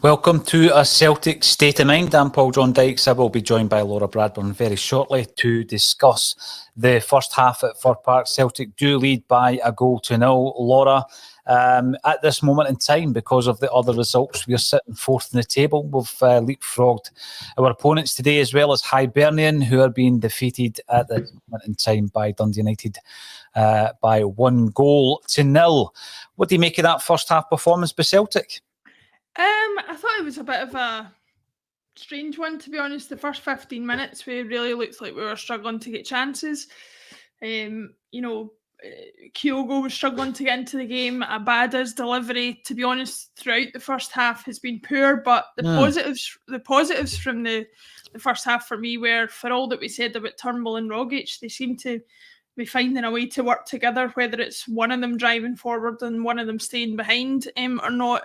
Welcome to A Celtic State of Mind. I'm Paul John Dykes. I will be joined by Laura Bradburn very shortly to discuss the first half at Fir Park. Celtic do lead by a goal to nil. Laura, at this moment in time, because of the other results, we are sitting fourth in the table. We've leapfrogged our opponents today, as well as Hibernian, who are being defeated at this moment in time by Dundee United by 1-0. What do you make of that first half performance by Celtic? I thought it was a bit of a strange one, to be honest. The first 15 minutes, we really looked like we were struggling to get chances. Kyogo was struggling to get into the game. Abada's delivery, to be honest, throughout the first half has been poor. But the positives from the first half for me were, for all that we said about Turnbull and Rogic, they seem to be finding a way to work together, whether it's one of them driving forward and one of them staying behind or not.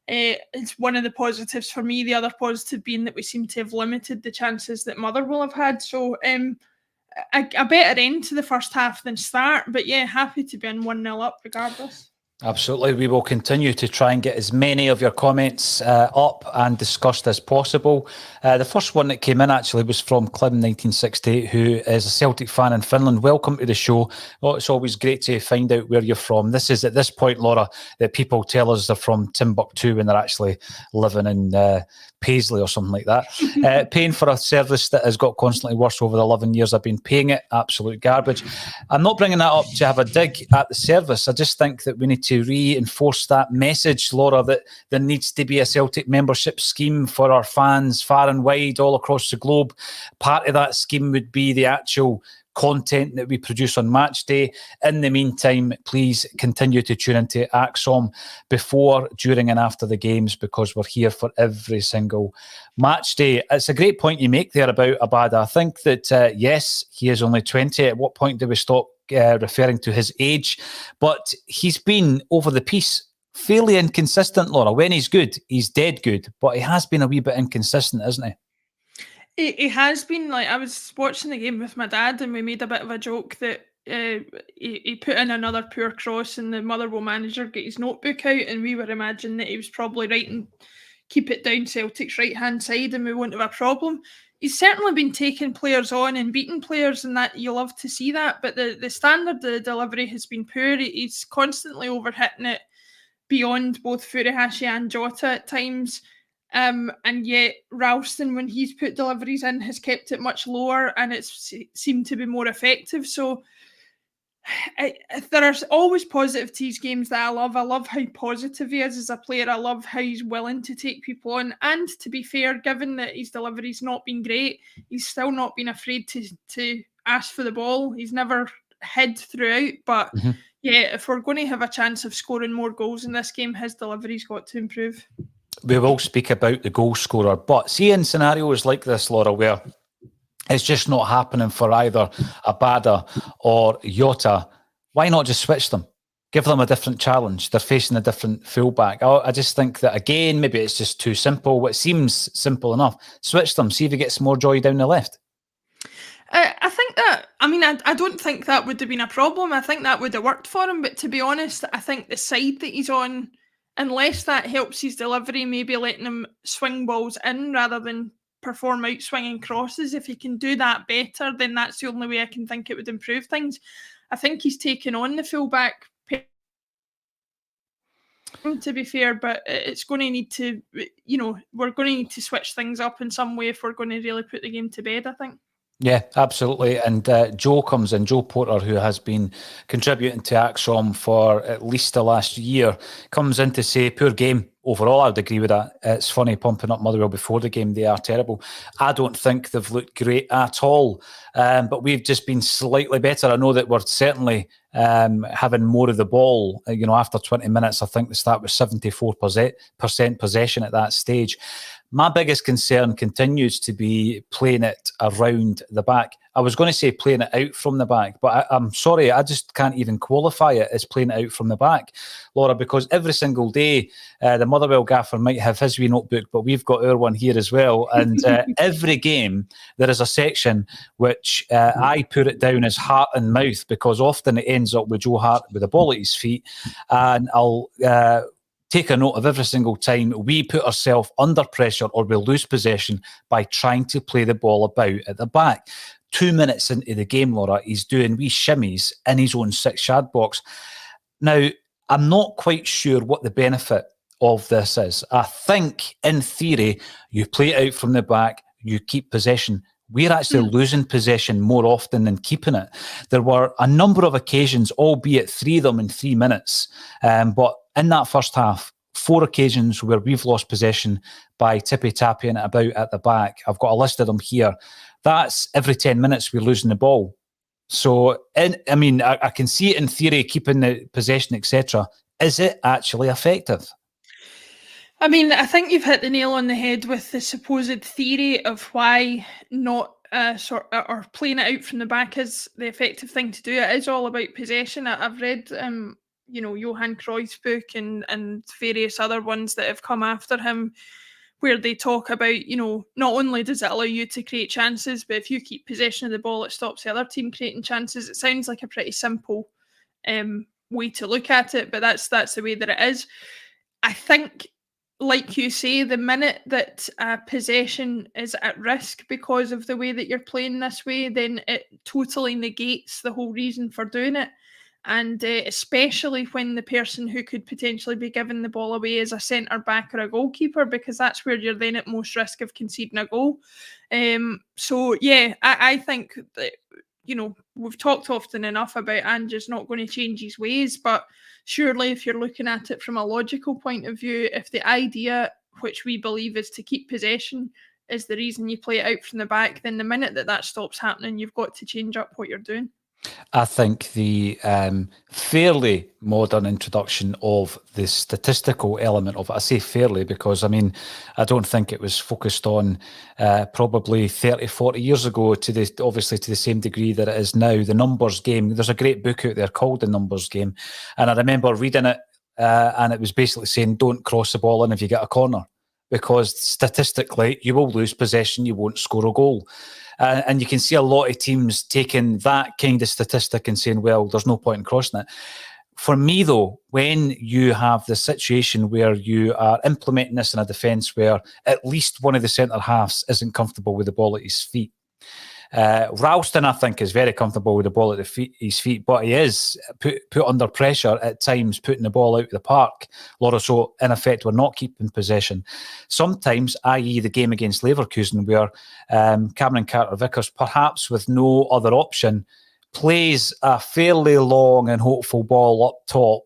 It's one of the positives for me. The other positive being that we seem to have limited the chances that Motherwell have had. So a better end to the first half than start. But yeah, happy to be in 1-0 up regardless. Absolutely. We will continue to try and get as many of your comments up and discussed as possible. The first one that came in actually was from Clem1960, who is a Celtic fan in Finland. Welcome to the show. Well, it's always great to find out where you're from. This is at this point, Laura, that people tell us they're from Timbuktu when they're actually living in Paisley or something like that. Paying for a service that has got constantly worse over the 11 years I've been paying it. Absolute garbage. I'm not bringing that up to have a dig at the service. I just think that we need to reinforce that message, Laura, that there needs to be a Celtic membership scheme for our fans far and wide all across the globe. Part of that scheme would be the actual content that we produce on match day. In the meantime, please continue to tune into ACSOM before, during and after the games, because we're here for every single match day. It's a great point you make there about Abada. I think that, yes, he is only 20. At what point do we stop referring to his age? But he's been over the piece fairly inconsistent, Laura. When he's good, he's dead good, but he has been a wee bit inconsistent, isn't he? It has been. Like, I was watching the game with my dad and we made a bit of a joke that he put in another poor cross and the Motherwell manager got his notebook out and we were imagining that he was probably writing keep it down Celtic's right hand side and we won't have a problem. He's certainly been taking players on and beating players, and that you love to see that, but the standard, the delivery has been poor. He's constantly overhitting it beyond both Furuhashi and Jota at times. And yet Ralston, when he's put deliveries in, has kept it much lower and it's seemed to be more effective. So there are always positive to his games that I love. I love how positive he is as a player. I love how he's willing to take people on. And to be fair, given that his delivery's not been great, he's still not been afraid to ask for the ball. He's never hid throughout. But yeah, if we're going to have a chance of scoring more goals in this game, his delivery's got to improve. We will speak about the goal scorer, but see, in scenarios like this, Laura, where it's just not happening for either Abada or Jota, why not just switch them? Give them a different challenge. They're facing a different fullback. I just think that, again, maybe it's just too simple. It seems simple enough. Switch them, see if he gets more joy down the left. I think that, I don't think that would have been a problem. I think that would have worked for him, but to be honest, I think the side that he's on, unless that helps his delivery, maybe letting him swing balls in rather than perform out swinging crosses, if he can do that better, then that's the only way I can think it would improve things. I think he's taken on the fullback, to be fair, but it's going to need to, we're going to need to switch things up in some way if we're going to really put the game to bed, I think. Yeah, absolutely. And Joe comes in, Joe Porter, who has been contributing to ACSOM for at least the last year, comes in to say, poor game overall. I would agree with that. It's funny pumping up Motherwell before the game. They are terrible. I don't think they've looked great at all, but we've just been slightly better. I know that we're certainly having more of the ball. After 20 minutes, I think the stat was 74% possession at that stage. My biggest concern continues to be playing it around the back. I was going to say playing it out from the back, but I'm sorry, I just can't even qualify it as playing it out from the back, Laura, because every single day, the Motherwell gaffer might have his wee notebook, but we've got our one here as well. And every game, there is a section which I put it down as heart and mouth, because often it ends up with Joe Hart with the ball at his feet, and I'll take a note of every single time we put ourselves under pressure or we lose possession by trying to play the ball about at the back. 2 minutes into the game, Laura, he's doing wee shimmies in his own 6-yard box. Now, I'm not quite sure what the benefit of this is. I think, in theory, you play it out from the back, you keep possession. We're actually losing possession more often than keeping it. There were a number of occasions, albeit 3 of them in 3 minutes, but in that first half, 4 occasions where we've lost possession by tippy-tapping it about at the back. I've got a list of them here. That's every 10 minutes we're losing the ball. So, I can see it in theory, keeping the possession, etc. Is it actually effective? I mean, I think you've hit the nail on the head with the supposed theory of why not or playing it out from the back is the effective thing to do. It is all about possession. I've read, Johan Cruyff's book and various other ones that have come after him, where they talk about, not only does it allow you to create chances, but if you keep possession of the ball, it stops the other team creating chances. It sounds like a pretty simple way to look at it, but that's the way that it is. I think, like you say, the minute that possession is at risk because of the way that you're playing this way, then it totally negates the whole reason for doing it. And especially when the person who could potentially be giving the ball away is a centre-back or a goalkeeper, because that's where you're then at most risk of conceding a goal. I think that, we've talked often enough about Ange's not going to change his ways, but surely if you're looking at it from a logical point of view, if the idea, which we believe is to keep possession, is the reason you play it out from the back, then the minute that stops happening, you've got to change up what you're doing. I think the fairly modern introduction of the statistical element of it, I say fairly because, I don't think it was focused on probably 30, 40 years ago obviously to the same degree that it is now. The numbers game, there's a great book out there called The Numbers Game, and I remember reading it and it was basically saying don't cross the ball in if you get a corner, because statistically you will lose possession, you won't score a goal. And you can see a lot of teams taking that kind of statistic and saying, well, there's no point in crossing it. For me, though, when you have the situation where you are implementing this in a defence where at least one of the centre-halves isn't comfortable with the ball at his feet, Ralston, I think, is very comfortable with the ball at his feet, but he is put under pressure at times, putting the ball out of the park. Laura, so in effect, we're not keeping possession. Sometimes, i.e. the game against Leverkusen, where Cameron Carter-Vickers, perhaps with no other option, plays a fairly long and hopeful ball up top,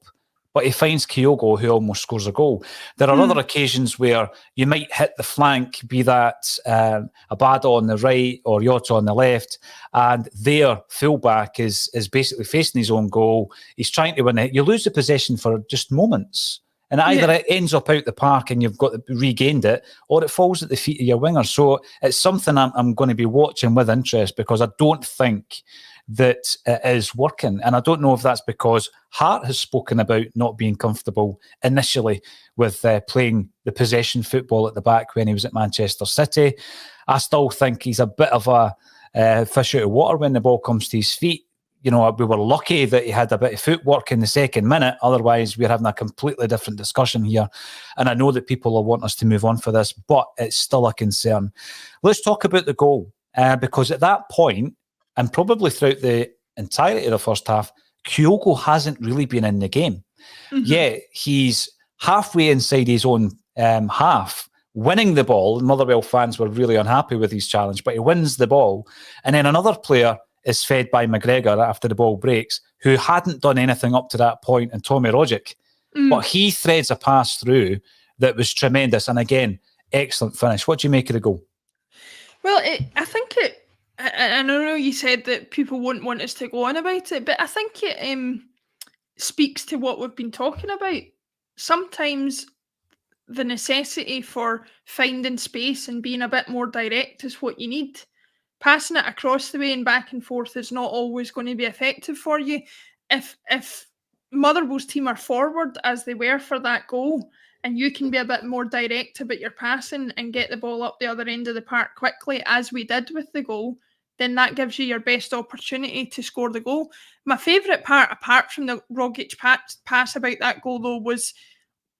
but he finds Kyogo, who almost scores a goal. There are other occasions where you might hit the flank, be that Abada on the right or Yota on the left, and their fullback is basically facing his own goal. He's trying to win it. You lose the possession for just moments. And either it ends up out the park and you've got regained it, or it falls at the feet of your winger. So it's something I'm going to be watching with interest, because I don't think that it is working. And I don't know if that's because Hart has spoken about not being comfortable initially with playing the possession football at the back when he was at Manchester City. I still think he's a bit of a fish out of water when the ball comes to his feet. We were lucky that he had a bit of footwork in the second minute. Otherwise, we're having a completely different discussion here. And I know that people will want us to move on for this, but it's still a concern. Let's talk about the goal, because at that point, and probably throughout the entirety of the first half, Kyogo hasn't really been in the game. Mm-hmm. Yeah, he's halfway inside his own half, winning the ball. Motherwell fans were really unhappy with his challenge, but he wins the ball. And then another player is fed by McGregor after the ball breaks, who hadn't done anything up to that point, and Tommy Rogic. But he threads a pass through that was tremendous. And again, excellent finish. What do you make of the goal? Well, I think I know you said that people wouldn't want us to go on about it, but I think it speaks to what we've been talking about. Sometimes the necessity for finding space and being a bit more direct is what you need. Passing it across the way and back and forth is not always going to be effective for you. If Motherwell's team are forward, as they were for that goal, and you can be a bit more direct about your passing and get the ball up the other end of the park quickly, as we did with the goal, then that gives you your best opportunity to score the goal. My favourite part, apart from the Rogic pass about that goal, though, was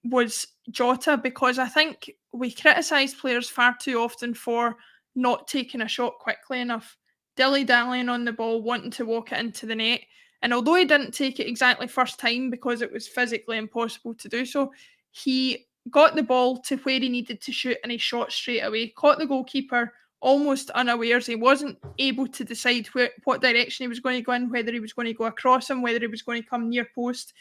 was Jota, because I think we criticise players far too often for not taking a shot quickly enough, dilly-dallying on the ball, wanting to walk it into the net. And although he didn't take it exactly first time because it was physically impossible to do so, he got the ball to where he needed to shoot and he shot straight away, caught the goalkeeper almost unawares. He wasn't able to decide what direction he was going to go in, whether he was going to go across him, whether he was going to come near post.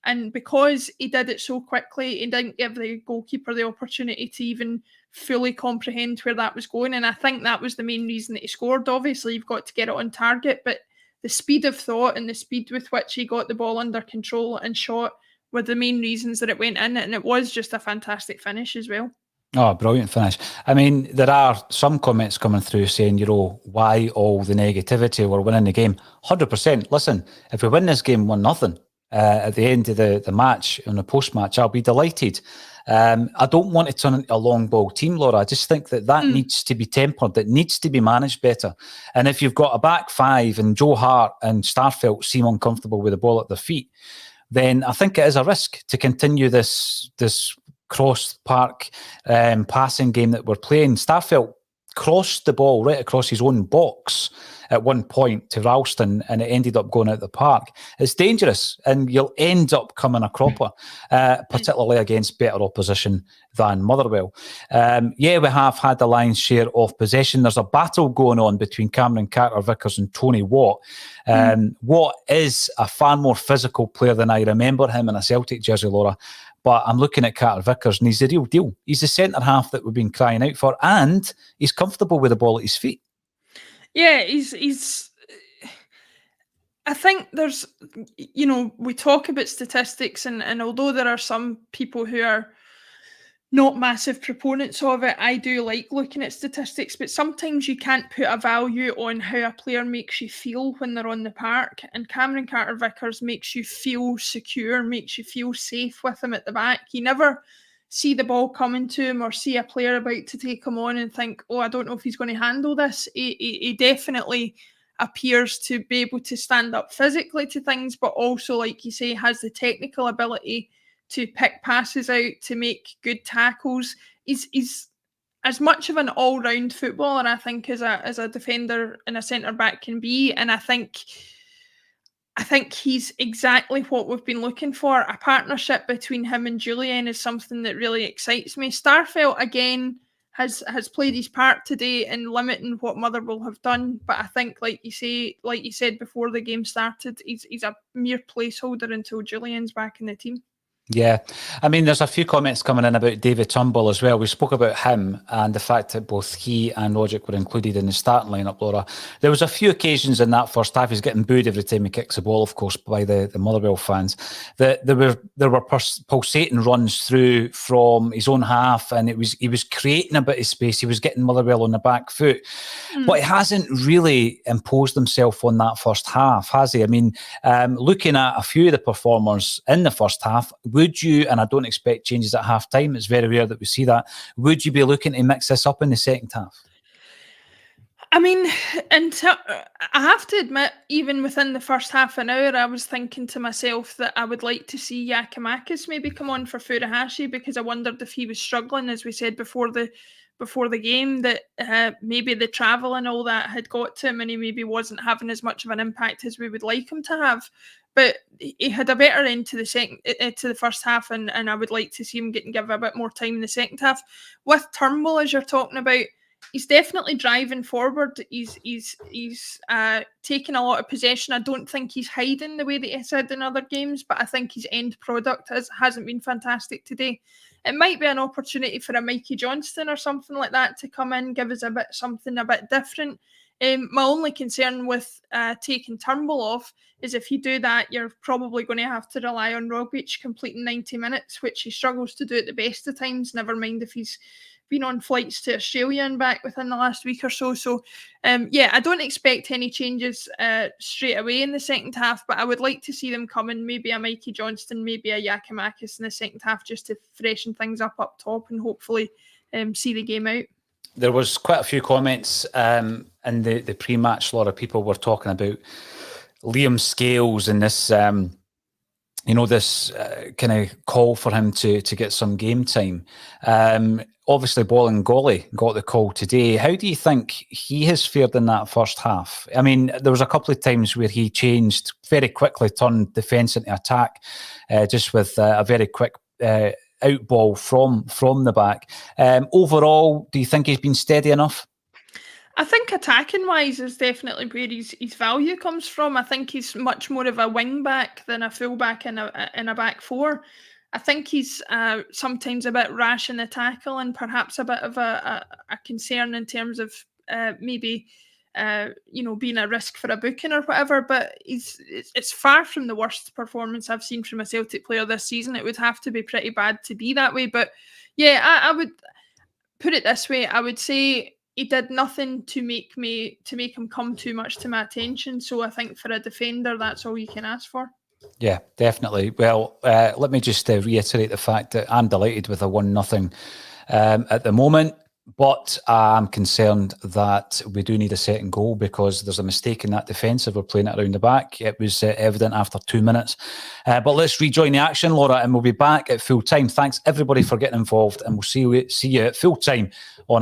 And because he did it so quickly, he didn't give the goalkeeper the opportunity to even fully comprehend where that was going. And I think that was the main reason that he scored. Obviously, you've got to get it on target, but the speed of thought and the speed with which he got the ball under control and shot were the main reasons that it went in. And it was just a fantastic finish as well. Oh, brilliant finish. I mean, there are some comments coming through saying, why all the negativity? We're winning the game. 100%. Listen, if we win this game 1-0 at the end of the match, in the post-match, I'll be delighted. I don't want to turn into a long ball team, Laura. I just think that needs to be tempered. It needs to be managed better. And if you've got a back five and Joe Hart and Starfelt seem uncomfortable with the ball at their feet, then I think it is a risk to continue this cross-park passing game that we're playing. Starfelt crossed the ball right across his own box at one point to Ralston, and it ended up going out the park. It's dangerous, and you'll end up coming a cropper, particularly against better opposition than Motherwell. We have had the lion's share of possession. There's a battle going on between Cameron Carter-Vickers and Tony Watt. Watt is a far more physical player than I remember him in a Celtic jersey, Laura. But I'm looking at Carter-Vickers, and he's the real deal. He's the centre-half that we've been crying out for, and he's comfortable with the ball at his feet. Yeah, he's. I think there's, we talk about statistics, and although there are some people who are not massive proponents of it, I do like looking at statistics, but sometimes you can't put a value on how a player makes you feel when they're on the park. And Cameron Carter-Vickers makes you feel secure, makes you feel safe with him at the back. You never see the ball coming to him or see a player about to take him on and think, I don't know if he's going to handle this. He definitely appears to be able to stand up physically to things, but also, like you say, has the technical ability to pick passes out, to make good tackles. He's as much of an all-round footballer, I think, as a defender and a centre-back can be. And I think he's exactly what we've been looking for. A partnership between him and Julian is something that really excites me. Starfelt, again, has played his part today in limiting what Motherwell have done. But I think, like you said before the game started, he's a mere placeholder until Julian's back in the team. Yeah, I mean, there's a few comments coming in about David Turnbull as well. We spoke about him and the fact that both he and Rogic were included in the starting lineup, Laura. There was a few occasions in that first half, he's getting booed every time he kicks the ball, of course, by the Motherwell fans, that there were pulsating runs through from his own half, and he was creating a bit of space. He was getting Motherwell on the back foot. But he hasn't really imposed himself on that first half, has he? I mean, looking at a few of the performers in the first half, would you, and I don't expect changes at half time, it's very rare that we see that, would you be looking to mix this up in the second half? I mean, I have to admit, even within the first half an hour, I was thinking to myself that I would like to see Giakoumakis maybe come on for Furuhashi, because I wondered if he was struggling, as we said before the game, that maybe the travel and all that had got to him and he maybe wasn't having as much of an impact as we would like him to have. But he had a better end to the first half, and I would like to see him give a bit more time in the second half. With Turnbull, as you're talking about, he's definitely driving forward. He's taking a lot of possession. I don't think he's hiding the way that he said in other games, but I think his end product hasn't been fantastic today. It might be an opportunity for a Mikey Johnston or something like that to come in, give us something a bit different. My only concern with taking Turnbull off is if you do that, you're probably going to have to rely on Rogic completing 90 minutes, which he struggles to do at the best of times, never mind if he's been on flights to Australia and back within the last week or so. So, I don't expect any changes straight away in the second half, but I would like to see them come in, maybe a Mikey Johnston, maybe a Giakoumakis in the second half, just to freshen things up top and hopefully see the game out. There was quite a few comments in the pre-match. A lot of people were talking about Liam Scales and this this kind of call for him to get some game time. Obviously, Bolingoli got the call today. How do you think he has fared in that first half? I mean, there was a couple of times where he changed very quickly, turned defence into attack, just with a very quick out ball from the back. Overall, do you think he's been steady enough? I think attacking wise is definitely where his value comes from. I think he's much more of a wing back than a full back in a back four. I think he's sometimes a bit rash in the tackle and perhaps a bit of a concern in terms of maybe being a risk for a booking or whatever. But it's far from the worst performance I've seen from a Celtic player this season. It would have to be pretty bad to be that way. But yeah, I would put it this way. I would say he did nothing to make him come too much to my attention. So I think for a defender, that's all you can ask for. Yeah, definitely. Well, let me just reiterate the fact that I'm delighted with a 1-0 at the moment, but I'm concerned that we do need a second goal because there's a mistake in that defence if we're playing it around the back. It was evident after 2 minutes. But let's rejoin the action, Laura, and we'll be back at full time. Thanks everybody for getting involved, and we'll see you at full time on a